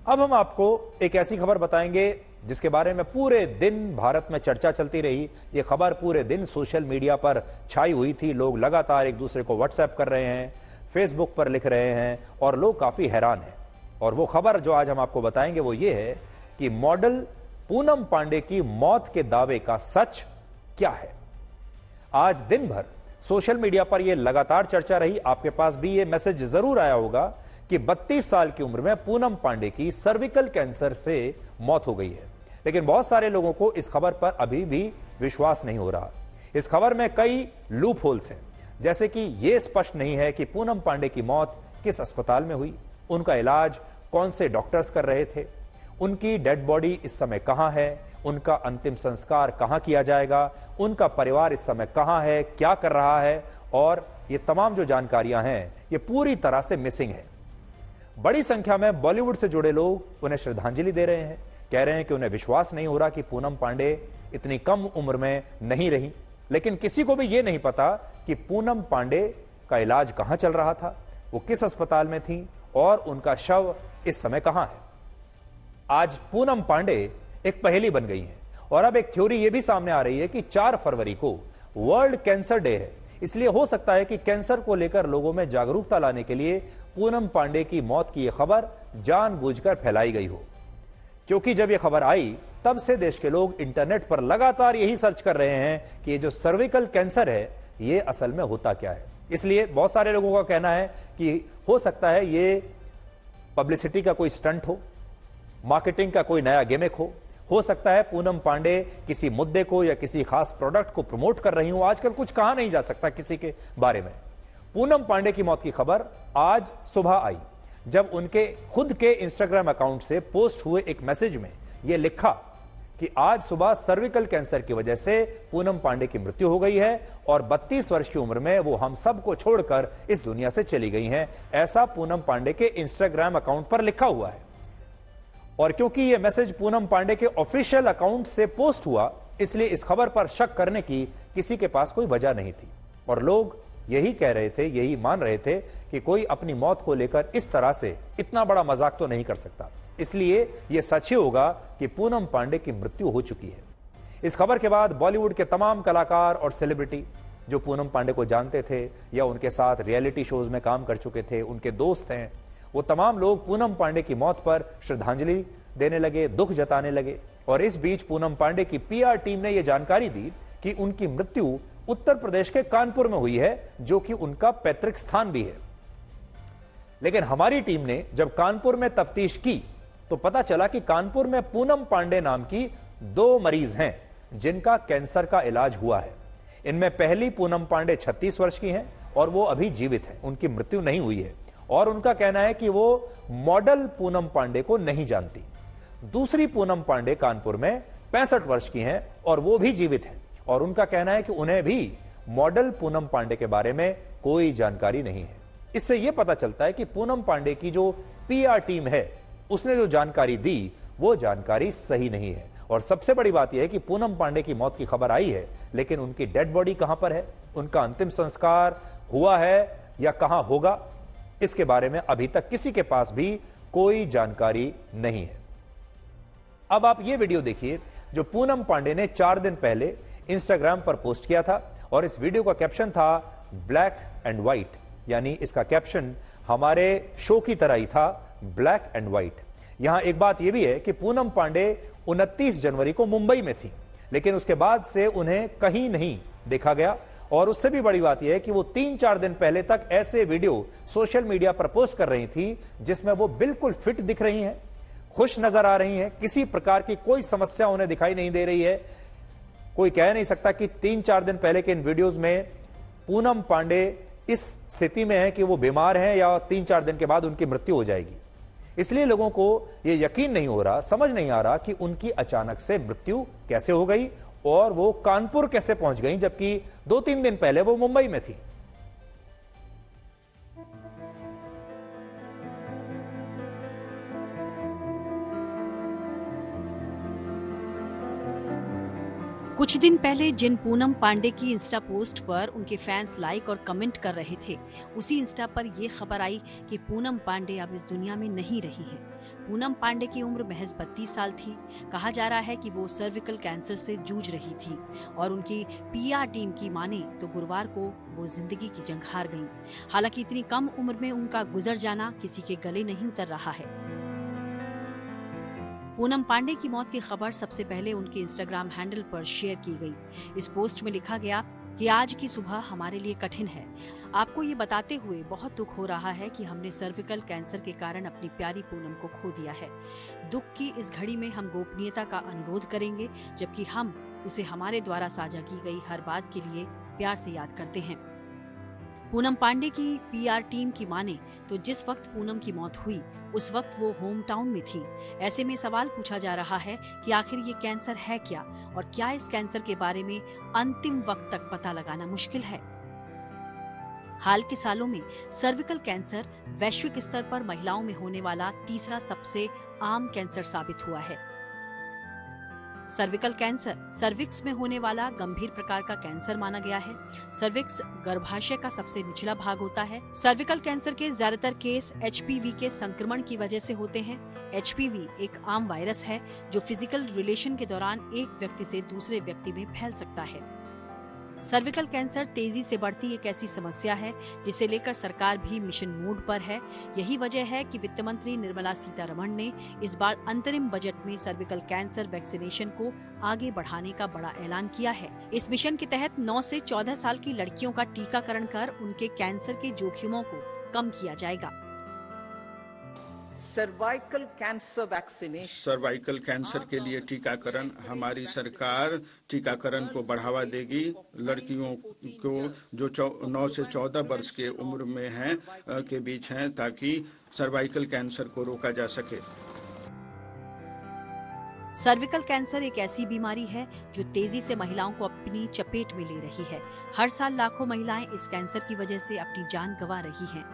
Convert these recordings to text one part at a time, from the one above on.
अब हम आपको एक ऐसी खबर बताएंगे जिसके बारे में पूरे दिन भारत में चर्चा चलती रही। ये खबर पूरे दिन सोशल मीडिया पर छाई हुई थी। लोग लगातार एक दूसरे को व्हाट्सएप कर रहे हैं, फेसबुक पर लिख रहे हैं और लोग काफी हैरान हैं। और वो खबर जो आज हम आपको बताएंगे वो ये है कि मॉडल पूनम पांडे की मौत के दावे का सच क्या है। आज दिन भर सोशल मीडिया पर यह लगातार चर्चा रही। आपके पास भी यह मैसेज जरूर आया होगा कि 32 साल की उम्र में पूनम पांडे की सर्विकल कैंसर से मौत हो गई है। लेकिन बहुत सारे लोगों को इस खबर पर अभी भी विश्वास नहीं हो रहा। इस खबर में कई लूप होल्स हैं, जैसे कि यह स्पष्ट नहीं है कि पूनम पांडे की मौत किस अस्पताल में हुई, उनका इलाज कौन से डॉक्टर्स कर रहे थे, उनकी डेड बॉडी इस समय कहां है, उनका अंतिम संस्कार कहां किया जाएगा, उनका परिवार इस समय कहां है, क्या कर रहा है, और ये तमाम जो जानकारियां हैं ये पूरी तरह से मिसिंग है। बड़ी संख्या में बॉलीवुड से जुड़े लोग उन्हें श्रद्धांजलि दे रहे हैं, कह रहे हैं कि उन्हें विश्वास नहीं हो रहा कि पूनम पांडे इतनी कम उम्र में नहीं रही। लेकिन किसी को भी यह नहीं पता कि पूनम पांडे का इलाज कहां चल रहा था, वो किस अस्पताल में थी और उनका शव इस समय कहां है। आज पूनम पांडे एक पहेली बन गई है और अब एक थ्योरी यह भी सामने आ रही है कि 4 फरवरी को वर्ल्ड कैंसर डे है, इसलिए हो सकता है कि कैंसर को लेकर लोगों में जागरूकता लाने के लिए पूनम पांडे की मौत की यह खबर जानबूझकर फैलाई गई हो। क्योंकि जब यह खबर आई तब से देश के लोग इंटरनेट पर लगातार यही सर्च कर रहे हैं कि ये जो सर्विकल कैंसर है ये असल में होता क्या है। इसलिए बहुत सारे लोगों का कहना है कि हो सकता है ये पब्लिसिटी का कोई स्टंट हो, मार्केटिंग का कोई नया गिमिक हो सकता है पूनम पांडे किसी मुद्दे को या किसी खास प्रोडक्ट को प्रमोट कर रही हूं। आजकल कुछ कहा नहीं जा सकता किसी के बारे में। पूनम पांडे की मौत की खबर आज सुबह आई जब उनके खुद के इंस्टाग्राम अकाउंट से पोस्ट हुए एक मैसेज में यह लिखा कि आज सुबह सर्विकल कैंसर की वजह से पूनम पांडे की मृत्यु हो गई है और 32 वर्ष की उम्र में वो हम सबको छोड़कर इस दुनिया से चली गई हैं। ऐसा पूनम पांडे के इंस्टाग्राम अकाउंट पर लिखा हुआ है। और क्योंकि यह मैसेज पूनम पांडे के ऑफिशियल अकाउंट से पोस्ट हुआ, इसलिए इस खबर पर शक करने की किसी के पास कोई वजह नहीं थी और लोग यही कह रहे थे, यही मान रहे थे कि कोई अपनी मौत को लेकर इस तरह से इतना बड़ा मजाक तो नहीं कर सकता। इसलिए यह सच ही होगा कि पूनम पांडे की मृत्यु हो चुकी है। इस खबर के बाद बॉलीवुड के तमाम कलाकार और सेलिब्रिटी जो पूनम पांडे को जानते थे या उनके साथ रियलिटी शोज में काम कर चुके थे, उनके दोस्त हैं, वो तमाम लोग पूनम पांडे की मौत पर श्रद्धांजलि देने लगे, दुख जताने लगे। और इस बीच पूनम पांडे की पीआर टीम ने यह जानकारी दी कि उनकी मृत्यु उत्तर प्रदेश के कानपुर में हुई है, जो कि उनका पैतृक स्थान भी है। लेकिन हमारी टीम ने जब कानपुर में तफ्तीश की तो पता चला कि कानपुर में पूनम पांडे नाम की 2 मरीज हैं जिनका कैंसर का इलाज हुआ है। इनमें पहली पूनम पांडे 36 वर्ष की हैं और वो अभी जीवित हैं, उनकी मृत्यु नहीं हुई है और उनका कहना है कि वो मॉडल पूनम पांडे को नहीं जानती। दूसरी पूनम पांडे कानपुर में 65 वर्ष की हैं और वो भी जीवित हैं और उनका कहना है कि उन्हें भी मॉडल पूनम पांडे के बारे में कोई जानकारी नहीं है। इससे यह पता चलता है कि पूनम पांडे की जो पीआर टीम है उसने जो जानकारी दी वो जानकारी सही नहीं है। और सबसे बड़ी बात यह है कि पूनम पांडे की मौत की खबर आई है, लेकिन उनकी डेड बॉडी कहां पर है, उनका अंतिम संस्कार हुआ है या कहां होगा, इसके बारे में अभी तक किसी के पास भी कोई जानकारी नहीं है। अब आप ये वीडियो देखिए जो पूनम पांडे ने 4 दिन पहले इंस्टाग्राम पर पोस्ट किया था और इस वीडियो का कैप्शन था ब्लैक एंड व्हाइट, यानी इसका कैप्शन हमारे शो की तरह ही था, ब्लैक एंड व्हाइट। यहां एक बात यह भी है कि पूनम पांडे 29 जनवरी को मुंबई में थी, लेकिन उसके बाद से उन्हें कहीं नहीं देखा गया। और उससे भी बड़ी बात यह है कि वो 3-4 दिन पहले तक ऐसे वीडियो सोशल मीडिया पर पोस्ट कर रही थी जिसमें वो बिल्कुल फिट दिख रही हैं, खुश नजर आ रही हैं, किसी प्रकार की कोई समस्या उन्हें दिखाई नहीं दे रही है। कोई कह नहीं सकता कि 3-4 दिन पहले के इन वीडियोस में पूनम पांडे इस स्थिति में है कि वो बीमार हैं या 3-4 दिन के बाद उनकी मृत्यु हो जाएगी। इसलिए लोगों को यह यकीन नहीं हो रहा, समझ नहीं आ रहा कि उनकी अचानक से मृत्यु कैसे हो गई और वो कानपुर कैसे पहुंच गई, जबकि 2-3 दिन पहले वो मुंबई में थी। कुछ दिन पहले जिन पूनम पांडे की इंस्टा पोस्ट पर उनके फैंस लाइक और कमेंट कर रहे थे, उसी इंस्टा पर ये खबर आई कि पूनम पांडे अब इस दुनिया में नहीं रही हैं। पूनम पांडे की उम्र महज 32 साल थी। कहा जा रहा है कि वो सर्विकल कैंसर से जूझ रही थी और उनकी पीआर टीम की माने तो गुरुवार को वो जिंदगी की जंग हार गईं। हालांकि इतनी कम उम्र में उनका गुजर जाना किसी के गले नहीं उतर रहा है। पूनम पांडे की मौत की खबर सबसे पहले उनके इंस्टाग्राम हैंडल पर शेयर की गई। इस पोस्ट में लिखा गया कि आज की सुबह हमारे लिए कठिन है। आपको ये बताते हुए बहुत दुख हो रहा है कि हमने सर्विकल कैंसर के कारण अपनी प्यारी पूनम को खो दिया है। दुख की इस घड़ी में हम गोपनीयता का अनुरोध करेंगे, जबकि हम उसे हमारे द्वारा साझा की गई हर बात के लिए प्यार से याद करते हैं। पूनम पांडे की पीआर टीम की माने तो जिस वक्त पूनम की मौत हुई उस वक्त वो होम टाउन में थी। ऐसे में सवाल पूछा जा रहा है कि आखिर ये कैंसर है क्या और क्या इस कैंसर के बारे में अंतिम वक्त तक पता लगाना मुश्किल है। हाल के सालों में सर्विकल कैंसर वैश्विक स्तर पर महिलाओं में होने वाला तीसरा सबसे आम कैंसर साबित हुआ है। सर्विकल कैंसर सर्विक्स में होने वाला गंभीर प्रकार का कैंसर माना गया है। सर्विक्स गर्भाशय का सबसे निचला भाग होता है। सर्विकल कैंसर के ज्यादातर केस एचपीवी के संक्रमण की वजह से होते हैं। एचपीवी एक आम वायरस है जो फिजिकल रिलेशन के दौरान एक व्यक्ति से दूसरे व्यक्ति में फैल सकता है। सर्विकल कैंसर तेजी से बढ़ती एक ऐसी समस्या है जिसे लेकर सरकार भी मिशन मोड पर है। यही वजह है कि वित्त मंत्री निर्मला सीतारमण ने इस बार अंतरिम बजट में सर्विकल कैंसर वैक्सीनेशन को आगे बढ़ाने का बड़ा ऐलान किया है। इस मिशन के तहत 9 से 14 साल की लड़कियों का टीकाकरण कर उनके कैंसर के जोखिमों को कम किया जाएगा। Cervical cancer vaccination, cervical cancer के लिए टीकाकरण, हमारी सरकार टीकाकरण को बढ़ावा देगी। लड़कियों को जो 9 से 14 वर्ष के उम्र में हैं के बीच हैं, ताकि सर्वाइकल कैंसर को रोका जा सके। सर्विकल कैंसर एक ऐसी बीमारी है जो तेजी से महिलाओं को अपनी चपेट में ले रही है। हर साल लाखों महिलाएं इस कैंसर की वजह से अपनी जान गंवा रही हैं।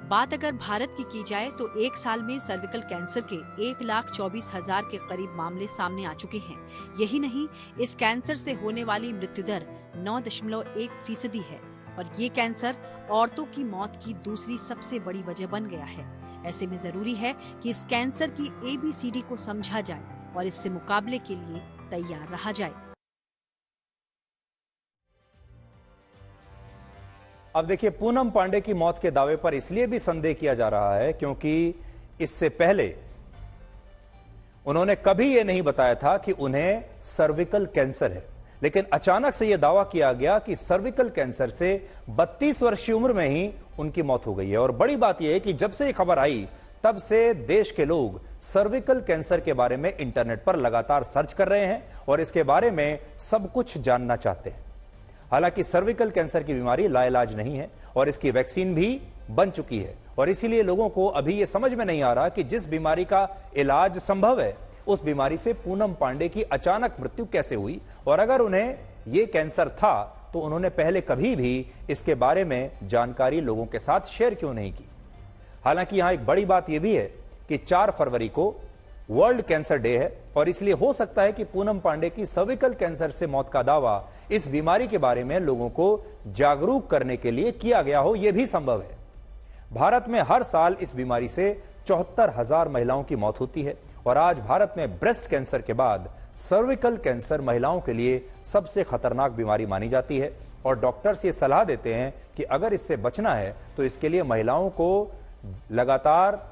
बात अगर भारत की जाए तो एक साल में सर्विकल कैंसर के 1,24,000 के करीब मामले सामने आ चुके हैं। यही नहीं, इस कैंसर से होने वाली मृत्यु दर 9.1% है और ये कैंसर औरतों की मौत की दूसरी सबसे बड़ी वजह बन गया है। ऐसे में जरूरी है कि इस कैंसर की ABCD को समझा जाए और इससे मुकाबले के लिए तैयार रहा जाए। अब देखिए, पूनम पांडे की मौत के दावे पर इसलिए भी संदेह किया जा रहा है क्योंकि इससे पहले उन्होंने कभी यह नहीं बताया था कि उन्हें सर्विकल कैंसर है। लेकिन अचानक से यह दावा किया गया कि सर्विकल कैंसर से 32 वर्ष की उम्र में ही उनकी मौत हो गई है। और बड़ी बात यह है कि जब से यह खबर आई तब से देश के लोग सर्विकल कैंसर के बारे में इंटरनेट पर लगातार सर्च कर रहे हैं और इसके बारे में सब कुछ जानना चाहते हैं। हालांकि सर्विकल कैंसर की बीमारी लाइलाज नहीं है और इसकी वैक्सीन भी बन चुकी है और इसीलिए लोगों को अभी यह समझ में नहीं आ रहा कि जिस बीमारी का इलाज संभव है उस बीमारी से पूनम पांडे की अचानक मृत्यु कैसे हुई, और अगर उन्हें यह कैंसर था तो उन्होंने पहले कभी भी इसके बारे में जानकारी लोगों के साथ शेयर क्यों नहीं की। हालांकि यहां एक बड़ी बात यह भी है कि 4 फरवरी को वर्ल्ड कैंसर डे है और इसलिए हो सकता है कि पूनम पांडे की सर्विकल कैंसर से मौत का दावा इस बीमारी के बारे में लोगों को जागरूक करने के लिए किया गया हो, यह भी संभव है। भारत में हर साल इस बीमारी से 74,000 महिलाओं की मौत होती है और आज भारत में ब्रेस्ट कैंसर के बाद सर्विकल कैंसर महिलाओं के लिए सबसे खतरनाक बीमारी मानी जाती है और डॉक्टर्स ये सलाह देते हैं कि अगर इससे बचना है तो इसके लिए महिलाओं को लगातार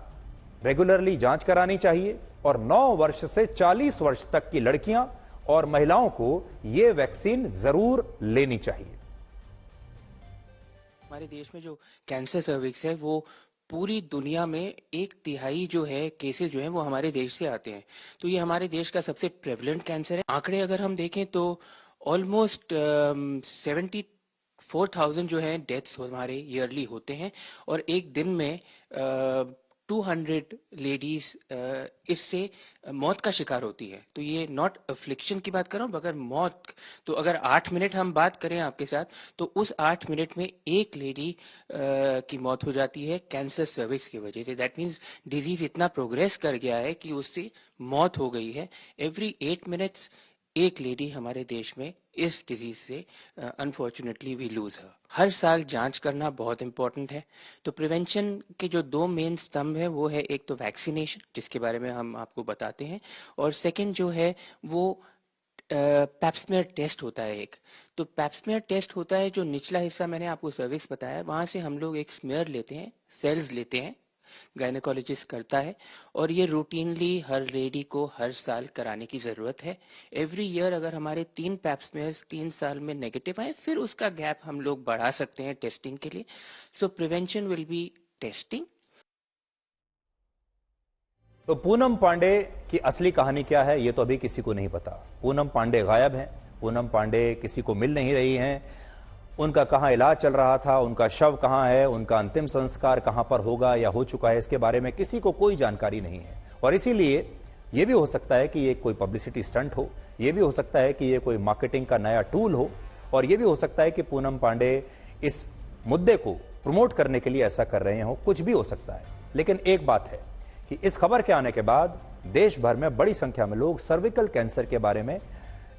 रेगुलरली जांच करानी चाहिए और 9 वर्ष से 40 वर्ष तक की लड़कियां और महिलाओं को यह वैक्सीन जरूर लेनी चाहिए। हमारे देश में जो कैंसर सर्विक्स है वो पूरी दुनिया में 1/3 जो है केसेस जो है वो हमारे देश से आते हैं। तो ये हमारे देश का सबसे प्रेवलेंट कैंसर है। आंकड़े अगर हम देखें तो ऑलमोस्ट 74,000 जो है डेथ्स हमारे ईयरली होते हैं और एक दिन में 200 लेडीज इससे मौत का शिकार होती है। तो ये नॉट अफ्लिक्शन की बात कर रहा हूँ, अगर मौत, तो अगर 8 मिनट हम बात करें आपके साथ तो उस 8 मिनट में एक लेडी की मौत हो जाती है कैंसर सर्विक्स की वजह से। दैट मीन्स डिजीज इतना प्रोग्रेस कर गया है कि उससे मौत हो गई है। एवरी 8 मिनट्स एक लेडी हमारे देश में इस डिजीज से अनफॉर्चुनेटली वी लूज हर साल जांच करना बहुत इंपॉर्टेंट है। तो प्रिवेंशन के जो दो मेन स्तंभ है वो है एक तो वैक्सीनेशन, जिसके बारे में हम आपको बताते हैं, और सेकंड जो है वो पैप्समेयर टेस्ट होता है एक। तो पैप्समेयर टेस्ट होता है जो निचला हिस्सा मैंने आपको सर्विक्स बताया, वहां से हम लोग एक स्मेयर लेते हैं, सेल्स लेते हैं, गायनेकोलॉजिस्ट करता है, और ये रूटीनली हर लेडी को हर साल कराने की जरूरत है। एवरी ईयर अगर हमारे 3 पैप्समेयर्स 3 साल में नेगेटिव आए, फिर उसका गैप हम लोग बढ़ा सकते हैं टेस्टिंग के लिए। सो प्रिवेंशन विल बी टेस्टिंग। तो पूनम पांडे की असली कहानी क्या है ये तो अभी किसी को नहीं पता। पूनम पांडे गायब हैं, पूनम पांडे किसी को मिल नहीं रही हैं, उनका कहां इलाज चल रहा था, उनका शव कहां है, उनका अंतिम संस्कार कहां पर होगा या हो चुका है, इसके बारे में किसी को कोई जानकारी नहीं है। और इसीलिए यह भी हो सकता है कि ये कोई पब्लिसिटी स्टंट हो, यह भी हो सकता है कि ये कोई मार्केटिंग का नया टूल हो, और यह भी हो सकता है कि पूनम पांडे इस मुद्दे को प्रमोट करने के लिए ऐसा कर रहे हो, कुछ भी हो सकता है। लेकिन एक बात है कि इस खबर के आने के बाद देश भर में बड़ी संख्या में लोग सर्विकल कैंसर के बारे में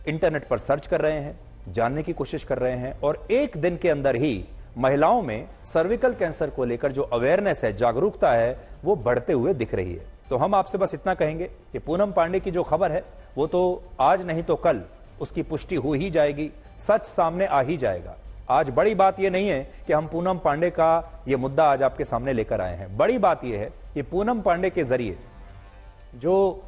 इंटरनेट पर सर्च कर रहे हैं, जानने की कोशिश कर रहे हैं, और एक दिन के अंदर ही महिलाओं में सर्विकल कैंसर को लेकर जो अवेयरनेस है, जागरूकता है, वो बढ़ते हुए दिख रही है। तो हम आपसे बस इतना कहेंगे कि पूनम पांडे की जो खबर है वो तो आज नहीं तो कल उसकी पुष्टि हो ही जाएगी, सच सामने आ ही जाएगा। आज बड़ी बात यह नहीं है कि हम पूनम पांडे का यह मुद्दा आज आपके सामने लेकर आए हैं। बड़ी बात यह है कि पूनम पांडे के जरिए जो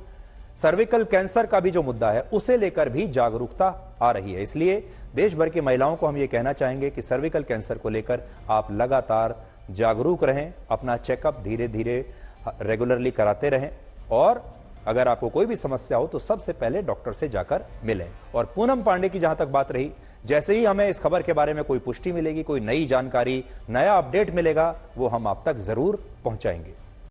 सर्विकल कैंसर का भी जो मुद्दा है उसे लेकर भी जागरूकता आ रही है। इसलिए देश भर की महिलाओं को हम ये कहना चाहेंगे कि सर्विकल कैंसर को लेकर आप लगातार जागरूक रहें, अपना चेकअप धीरे धीरे रेगुलरली कराते रहें, और अगर आपको कोई भी समस्या हो तो सबसे पहले डॉक्टर से जाकर मिलें। और पूनम पांडे की जहां तक बात रही, जैसे ही हमें इस खबर के बारे में कोई पुष्टि मिलेगी, कोई नई जानकारी, नया अपडेट मिलेगा, वो हम आप तक जरूर पहुंचाएंगे।